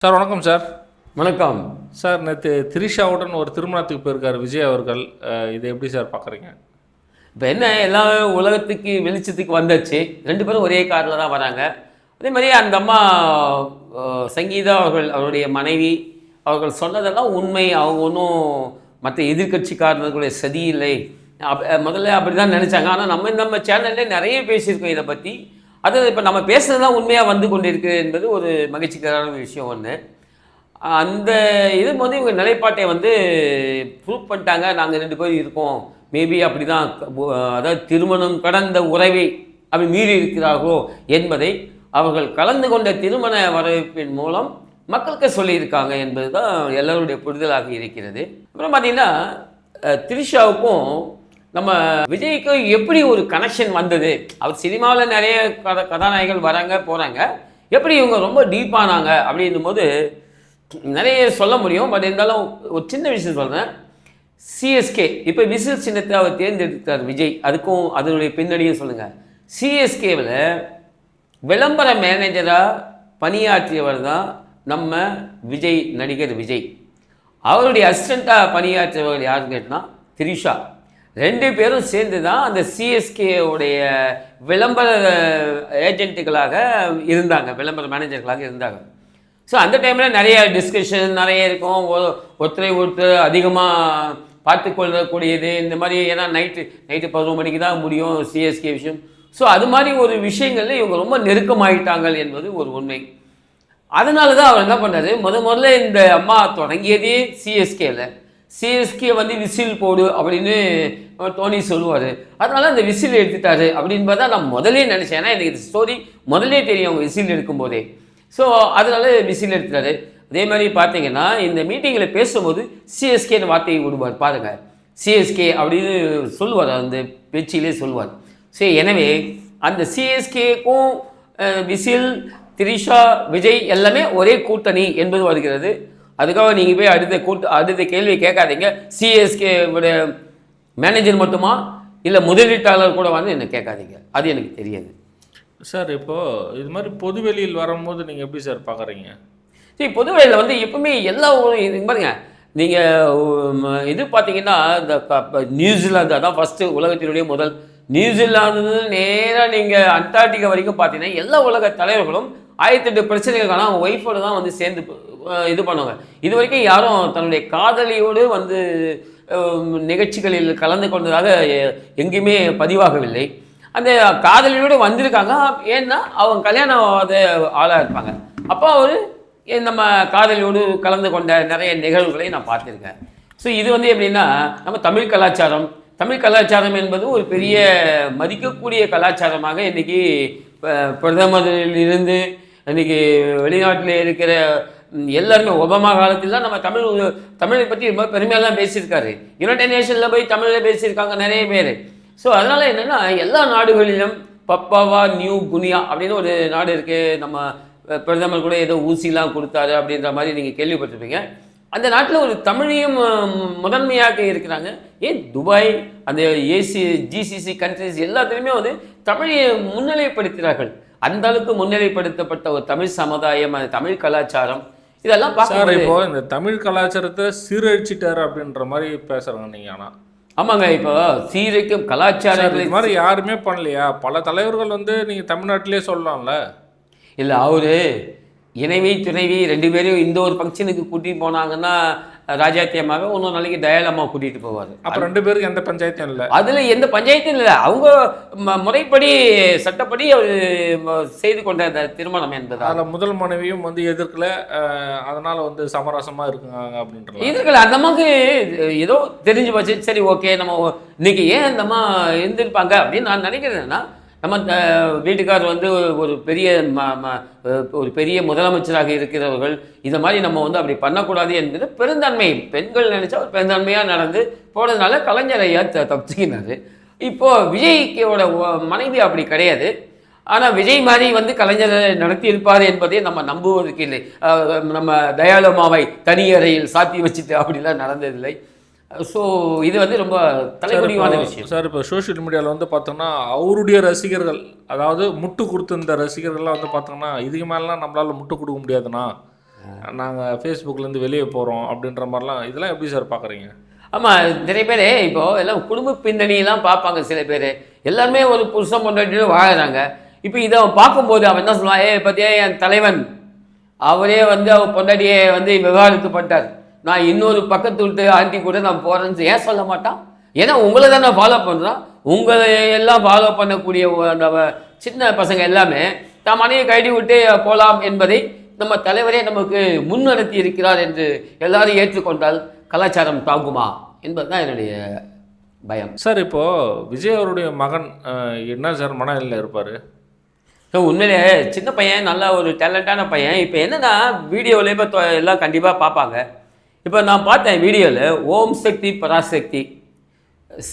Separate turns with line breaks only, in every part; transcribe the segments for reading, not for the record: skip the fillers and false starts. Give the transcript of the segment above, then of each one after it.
Sir வணக்கம் sir.
வணக்கம்
sir, நேற்று திரிஷாவுடன் ஒரு திருமணத்துக்கு போயிருக்கார் விஜய் அவர்கள். இதை எப்படி சார் பார்க்குறீங்க?
இப்போ என்ன எல்லா உலகத்துக்கு வெளிச்சத்துக்கு வந்தாச்சு. 2 பேரும் ஒரே காரில் தான் வராங்க. அதே மாதிரி அந்த அம்மா சங்கீதா அவருடைய மனைவி அவர்கள் சொன்னதெல்லாம் உண்மை. அவங்க ஒன்றும் மற்ற எதிர்கட்சிக்காரர்களுடைய சதி இல்லை. முதல்ல அப்படி தான் நினச்சாங்க. ஆனால் நம்ம சேனல்லே நிறைய பேசியிருக்கோம் இதை பற்றி. அது இப்போ நம்ம பேசுகிறதுலாம் உண்மையாக வந்து கொண்டிருக்கு என்பது ஒரு மகிழ்ச்சிகரமான விஷயம் ஒன்று. அந்த இது வந்து இவங்க நிலைப்பாட்டை வந்து ப்ரூவ் பண்ணிட்டாங்க. நாங்கள் 2 பேரும் இருக்கோம், மேபி அப்படி தான், அதாவது திருமணம் கடந்த உறவை அப்படி மீறி இருக்கிறார்களோ என்பதை அவர்கள் கலந்து கொண்ட திருமண வரவேற்பின் மூலம் மக்களுக்கு சொல்லியிருக்காங்க என்பது தான் எல்லோருடைய புரிதலாக இருக்கிறது. அப்புறம் பார்த்திங்கன்னா திரிஷாவுக்கும் நம்ம விஜய்க்கும் எப்படி ஒரு கனெக்ஷன் வந்தது? அவர் சினிமாவில் நிறைய கதாநாயகர்கள் வராங்க போகிறாங்க, எப்படி இவங்க ரொம்ப டீப்பானாங்க அப்படின்னும் போது நிறைய சொல்ல முடியும். பட் இருந்தாலும் ஒரு சின்ன விஷயம் சொல்கிறேன். சிஎஸ்கே இப்போ விசில் சின்னத்தை அவர் தேர்ந்தெடுத்தார் விஜய். அதுக்கும் அதனுடைய பின்னணியும் சொல்லுங்கள். சிஎஸ்கேவில் விளம்பர மேனேஜராக பணியாற்றியவர் தான் நம்ம விஜய், நடிகர் விஜய். அவருடைய அசிஸ்டண்ட்டாக பணியாற்றியவர் யாருன்னு கேட்டால் திரிஷா. 2 பேரும் சேர்ந்து தான் அந்த சிஎஸ்கேவுடைய விளம்பர ஏஜென்ட்டுகளாக இருந்தாங்க, விளம்பர மேனேஜர்களாக இருந்தாங்க. ஸோ அந்த டைமில் நிறைய டிஸ்கஷன் நிறைய இருக்கும். ஒருத்தரை ஒருத்தர் அதிகமாக பார்த்து கொள்ளக்கூடியது இந்த மாதிரி. ஏன்னா நைட்டு 11 மணிக்கு தான் முடியும் சிஎஸ்கே விஷயம். ஸோ அது மாதிரி ஒரு விஷயங்களில் இவங்க ரொம்ப நெருக்கமாயிட்டாங்க என்பது ஒரு உண்மை. அதனால தான் அவர் என்ன பண்ணார், முதல்ல இந்த அம்மா தொடங்கியதே சிஎஸ்கே வந்து விசில் போடு அப்படின்னு டோனி சொல்லுவார். அதனால அந்த விசில் எடுத்துட்டாரு அப்படின்னு தான் நான் முதலே நினச்சேன். ஏன்னா எனக்கு இந்த ஸ்டோரி முதலே தெரியும் அவங்க விசில் எடுக்கும்போதே. ஸோ அதனால விசில் எடுத்துட்டாரு. அதே மாதிரி பார்த்தீங்கன்னா இந்த மீட்டிங்கில் பேசும்போது சிஎஸ்கேன்னு வார்த்தையை விடுவார் பாருங்கள். சிஎஸ்கே அப்படின்னு சொல்லுவார், அந்த பேச்சிலே சொல்லுவார். ஸோ எனவே அந்த சிஎஸ்கேக்கும் விசில், திரிஷா, விஜய் எல்லாமே ஒரே கூட்டணி என்பது வருகிறது. அதுக்காக நீங்கள் போய் அடுத்த கேள்வி கேட்காதீங்க. சிஎஸ்கே மேனேஜர் மட்டுமா இல்லை முதலீட்டாளர் கூட வந்து என்ன கேட்காதீங்க, அது எனக்கு தெரியாது
சார். இப்போது இது மாதிரி பொதுவெளியில் வரும்போது நீங்கள் எப்படி சார் பார்க்குறீங்க?
சரி, பொதுவெளியில் வந்து எப்பவுமே எல்லா இது பாருங்க. நீங்கள் இது பார்த்தீங்கன்னா இந்த நியூசிலாந்து அதான் ஃபஸ்ட்டு உலகத்தினுடைய முதல். நியூசிலாந்து நேராக நீங்கள் அண்டார்டிகா வரைக்கும் பார்த்தீங்கன்னா எல்லா உலக தலைவர்களும் 1008 பிரச்சனைகளுக்கான அவங்க ஒய்ஃபோடு தான் வந்து சேர்ந்து இது பண்ணுவாங்க. இது வரைக்கும் யாரும் தன்னுடைய காதலியோடு வந்து நிகழ்ச்சிகளில் கலந்து கொண்டதாக எங்கேயுமே பதிவாகவில்லை. அந்த காதலியோடு வந்திருக்காங்க. ஏன்னா அவங்க கல்யாணம் ஆளாக இருப்பாங்க. அப்போ அவர் நம்ம காதலியோடு கலந்து கொண்ட நிறைய நிகழ்வுகளை நான் பார்த்துருக்கேன். ஸோ இது வந்து எப்படின்னா நம்ம தமிழ் கலாச்சாரம் என்பது ஒரு பெரிய மதிக்கக்கூடிய கலாச்சாரமாக இன்றைக்கி பிரதமரிலிருந்து இன்றைக்கி வெளிநாட்டில் இருக்கிற எல்லாருமே ஒபாமா காலத்தில் தான் நம்ம தமிழை பற்றி ரொம்ப பெருமையாக தான் பேசியிருக்காரு. யுனைடெட் நேஷனில் போய் தமிழில் பேசியிருக்காங்க நிறைய பேர். ஸோ அதனால் என்னென்னா எல்லா நாடுகளிலும் பப்பாவா நியூ குனியா அப்படின்னு ஒரு நாடு இருக்குது. நம்ம பிரதமர் கூட ஏதோ ஊசிலாம் கொடுத்தாரு அப்படின்ற மாதிரி நீங்கள் கேள்விப்பட்டிருப்பீங்க. அந்த நாட்டில் ஒரு தமிழையும் முதன்மையாக இருக்கிறாங்க. ஏன் துபாய், அந்த ஜிசிசி கண்ட்ரிஸ் எல்லாத்துலேயுமே வந்து தமிழை முன்னிலைப்படுத்துகிறார்கள். அந்த அளவுக்கு முன்னிலைப்படுத்தப்பட்ட ஒரு தமிழ் சமுதாயம், அந்த தமிழ் கலாச்சாரம் இதெல்லாம் பார்க்க.
இப்போ இந்த தமிழ் கலாச்சாரத்தை சீரழிச்சிட்டாரு அப்படின்ற மாதிரி பேசுகிறாங்க நீங்கள். ஆனால்
ஆமாங்க, இப்போ சீரழிக்கும் கலாச்சாரம்
இது மாதிரி யாருமே பண்ணலையா? பல தலைவர்கள் வந்து நீங்கள் தமிழ்நாட்டிலே சொல்லலாம்ல.
இல்லை, அவரு இணைவி துணைவி 2 பேரையும் இந்த ஒரு ஃபங்க்ஷனுக்கு கூட்டிகிட்டு போனாங்கன்னா ராஜாத்தியமாக இன்னொரு நாளைக்கு தயாளம்மா கூட்டிகிட்டு போவார்.
அப்போ 2 பேருக்கு எந்த பஞ்சாயத்தும் இல்லை,
அதில் எந்த பஞ்சாயத்தும் இல்லை. அவங்க முறைப்படி சட்டப்படி அவர் செய்து கொண்ட அந்த திருமணம் என்பது.
அதில் முதல் மனைவியும் வந்து எதிர்க்கல, அதனால் வந்து சமரசமாக இருக்குங்க அப்படின்ற
எதிர்க்கல. அந்த அம்மாவுக்கு ஏதோ தெரிஞ்சு போச்சு. சரி, ஓகே, நம்ம இன்னைக்கு ஏன் அந்த அம்மா இருந்திருப்பாங்க அப்படின்னு நான் நினைக்கிறேன்னா, நம்ம வீட்டுக்காரர் வந்து ஒரு பெரிய முதலமைச்சராக இருக்கிறவர்கள். இந்த மாதிரி நம்ம வந்து அப்படி பண்ணக்கூடாது என்பது பெருந்தன்மை. பெண்கள் நினைச்சா ஒரு பெருந்தன்மையாக நடந்து போனதுனால கலைஞர் ஐயா தப்பிச்சுக்கினாரு. இப்போது விஜய்க்கோட மனைவி அப்படி கிடையாது. ஆனால் விஜய் மாதிரி வந்து கலைஞரை நடத்தியிருப்பார் என்பதை நம்ம நம்புவதற்கு இல்லை. நம்ம தயாளம்மாவை தனியறையில் சாத்தி வச்சுட்டு அப்படிலாம் நடந்ததில்லை. ஸோ இது வந்து ரொம்ப தலைமுடிவான விஷயம்
சார். இப்போ சோஷியல் மீடியாவில் வந்து பார்த்தோம்னா அவருடைய ரசிகர்கள், அதாவது முட்டு கொடுத்த இந்த ரசிகர்கள்லாம் வந்து பார்த்தோம்னா இதுக்கு மேலாம் நம்மளால் முட்டு கொடுக்க முடியாதுண்ணா, நாங்கள் ஃபேஸ்புக்லேருந்து வெளியே போகிறோம் அப்படின்ற மாதிரிலாம் இதெல்லாம் எப்படி சார் பார்க்குறீங்க?
ஆமாம், நிறைய பேர் இப்போ எல்லாம் குடும்ப பின்னணியெல்லாம் பார்ப்பாங்க. சில பேர் எல்லாருமே ஒரு புருஷன் பொண்டாட்டியோட வாழுறாங்க. இப்போ இதை அவன் பார்க்கும்போது அவன் என்ன சொல்லுவான், பார்த்தியா என் தலைவன் அவரே வந்து அவர் பொண்டாட்டியை வந்து விவாகரத்து பண்ணிட்டார், நான் இன்னொரு பக்கத்து விட்டு ஆண்டி கூட நான் போகிறேன்னு ஏன் சொல்ல மாட்டான்? ஏன்னா உங்களை தான் நான் ஃபாலோ பண்ணுறான். உங்களை எல்லாம் ஃபாலோ பண்ணக்கூடிய அந்த சின்ன பசங்க எல்லாமே தான் மனையை கைடி விட்டு போகலாம் என்பதை நம்ம தலைவரே நமக்கு முன்னிறுத்தி இருக்கிறார் என்று எல்லாரும் ஏற்றுக்கொண்டால் கலாச்சாரம் தாங்குமா என்பது தான் என்னுடைய பயம்.
சார் இப்போது விஜய் அவருடைய மகன் என்ன சார் மனநிலையில் இருப்பார்?
உண்மையிலே சின்ன பையன், நல்ல ஒரு டேலண்டான பையன். இப்போ என்னென்னா வீடியோவில் இப்போ எல்லாம் கண்டிப்பாக பார்ப்பாங்க. இப்போ நான் பார்த்தேன் வீடியோவில் ஓம் சக்தி பராசக்தி,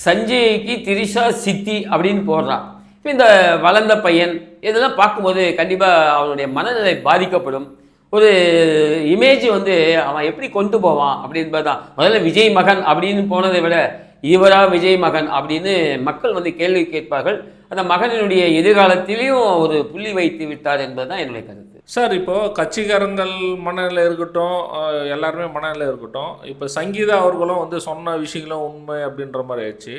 சஞ்சய்க்கு திரிஷா சித்தி அப்படின்னு போடுறான். இப்போ இந்த வளர்ந்த பையன் இதெல்லாம் பார்க்கும்போது கண்டிப்பாக அவனுடைய மனநிலை பாதிக்கப்படும். ஒரு இமேஜ் வந்து அவன் எப்படி கொண்டு போவான் அப்படின்பது தான். முதல்ல விஜய் மகன் அப்படின்னு போனதை விட இவரா விஜய் மகன் அப்படின்னு மக்கள் வந்து கேள்வி கேட்பார்கள். அந்த மகனினுடைய எதிர்காலத்திலையும் ஒரு புள்ளி வைத்து விட்டார் என்பது தான் என்னுடைய கருத்து.
சார் இப்போது கட்சிக்காரங்கள் மனநிலை இருக்கட்டும், எல்லாருமே மனநிலை இருக்கட்டும், இப்போ சங்கீதா அவர்களும் வந்து சொன்ன விஷயங்களும் உண்மை அப்படின்ற மாதிரி ஆயிடுச்சு.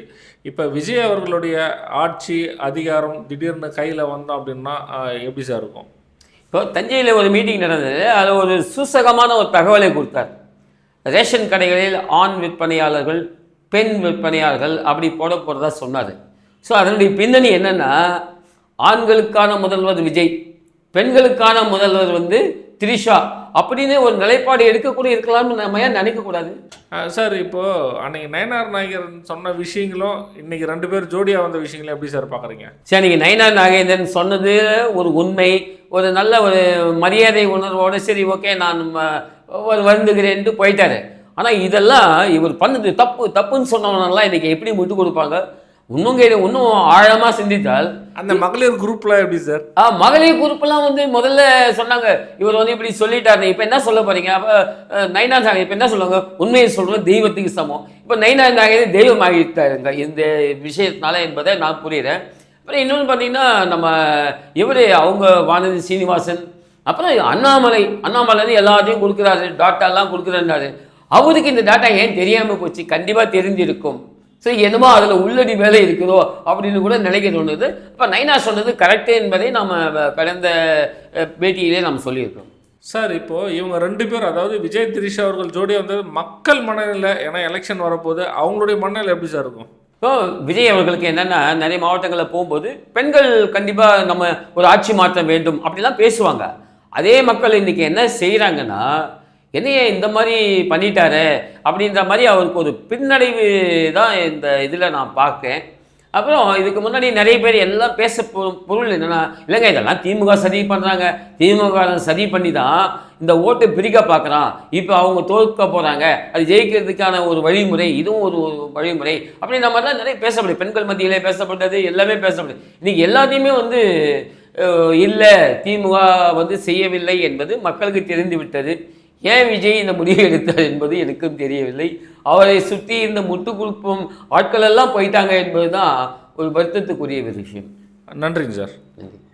இப்போ விஜய் அவர்களுடைய ஆட்சி அதிகாரம் திடீர்னு கையில் வந்தோம் அப்படின்னா எப்படி சார் இருக்கும்?
இப்போ தஞ்சையில் ஒரு மீட்டிங் நடந்தது. அதில் ஒரு சூசகமான ஒரு தகவலை கொடுத்தார். ரேஷன் கடைகளில் ஆண் விற்பனையாளர்கள், பெண் விற்பனையாளர்கள் அப்படி போட போகிறதா சொன்னார். ஸோ அதனுடைய பின்னணி என்னென்னா, ஆண்களுக்கான முதல்வர் விஜய், பெண்களுக்கான முதல்வர் வந்து திரிஷா அப்படின்னு ஒரு நிலைப்பாடு எடுக்கக்கூடிய இருக்கலாம்னு நம்ம ஏன் நினைக்கக்கூடாது?
சார் இப்போது அன்றைக்கி நயனார் நாயகர் சொன்ன விஷயங்களும் இன்றைக்கி 2 பேர் ஜோடியாக வந்த விஷயங்களும் எப்படி சார் பார்க்குறீங்க?
சரி, நீங்கள் நயனார் நாகேந்திரன் சொன்னது ஒரு உண்மை, ஒரு நல்ல ஒரு மரியாதை உணர்வோடு சரி ஓகே நான் வருந்துகிறேன்ட்டு போயிட்டாரு. ஆனால் இதெல்லாம் இவர் பண்ணது தப்புன்னு சொன்னவனெல்லாம் இன்றைக்கி எப்படி முட்டு கொடுப்பாங்க? இன்னும் ஆழமாக சிந்தித்தால்
அந்த மகளிர் குரூப்லாம் எப்படி சார்?
மகளிர் குரூப்லாம் வந்து முதல்ல சொன்னாங்க இவர் வந்து இப்படி சொல்லிட்டாரு, இப்போ என்ன சொல்ல போறீங்க? அப்போ நயனார் நாகேந்திரன் இப்போ என்ன சொல்லுவாங்க? உண்மையை சொல்கிறது தெய்வத்துக்கு சமம். இப்போ நயனார் நாகேந்திரன் தெய்வம் ஆகிட்டாருங்க இந்த விஷயத்தினால என்பதை நான் புரியுறேன். அப்புறம் இன்னொன்று பார்த்தீங்கன்னா, நம்ம அவங்க வானதி சீனிவாசன், அப்புறம் அண்ணாமலை எல்லாத்தையும் கொடுக்குறாரு, டாட்டாலாம் கொடுக்குறாரு. அவருக்கு இந்த டாட்டா ஏன் தெரியாமல் போச்சு? கண்டிப்பாக தெரிஞ்சிருக்கும். ஸோ என்னமோ அதில் உள்ளடி வேலை இருக்குதோ அப்படின்னு கூட நினைக்க தோணுது. இப்போ நைனா சொன்னது கரெக்டு என்பதை நம்ம கடந்த பேட்டியிலே நம்ம சொல்லியிருக்கோம்.
சார் இப்போது இவங்க 2 பேர், அதாவது விஜய் திரிஷா அவர்கள் ஜோடியாக வந்தது மக்கள் மனநிலை, ஏன்னா எலெக்ஷன் வரப்போது அவங்களுடைய மனநிலை எப்படி சார் இருக்கும்?
இப்போ விஜய் அவர்களுக்கு என்னென்னா, நிறைய மாவட்டங்களில் போகும்போது பெண்கள் கண்டிப்பாக நம்ம ஒரு ஆட்சி மாற்றம் வேண்டும் அப்படிலாம் பேசுவாங்க. அதே மக்கள் இன்றைக்கி என்ன செய்கிறாங்கன்னா, என்னையே இந்த மாதிரி பண்ணிட்டாரு அப்படின்ற மாதிரி அவருக்கு ஒரு பின்னடைவு தான் இந்த இதில் நான் பார்க்கேன். அப்புறம் இதுக்கு முன்னாடி நிறைய பேர் எல்லாம் பேச பொருள் என்னென்னா, இல்லைங்க இதெல்லாம் திமுக சரி பண்ணுறாங்க, திமுக சரி பண்ணி தான் இந்த ஓட்டு பிரிக்க பார்க்குறான், இப்போ அவங்க தோற்க போகிறாங்க, அது ஜெயிக்கிறதுக்கான ஒரு வழிமுறை, இதுவும் ஒரு வழிமுறை அப்படின்ற மாதிரிலாம் நிறைய பேசப்படுது. பெண்கள் மத்தியிலே பேசப்பட்டது, எல்லாமே பேசப்படுது. இன்றைக்கி எல்லாத்தையுமே வந்து இல்லை திமுக வந்து செய்யவில்லை என்பது மக்களுக்கு தெரிந்து விட்டது. ஏன் விஜய் இந்த முடிவை எடுத்தார் என்பது எனக்கும் தெரியவில்லை. அவரை சுற்றி இந்த முட்டு கொடுக்கும் ஆட்கள் எல்லாம் போயிட்டாங்க என்பது தான் ஒரு வருத்தத்துக்குரிய விஷயம்.
நன்றிங்க சார்.
நன்றி.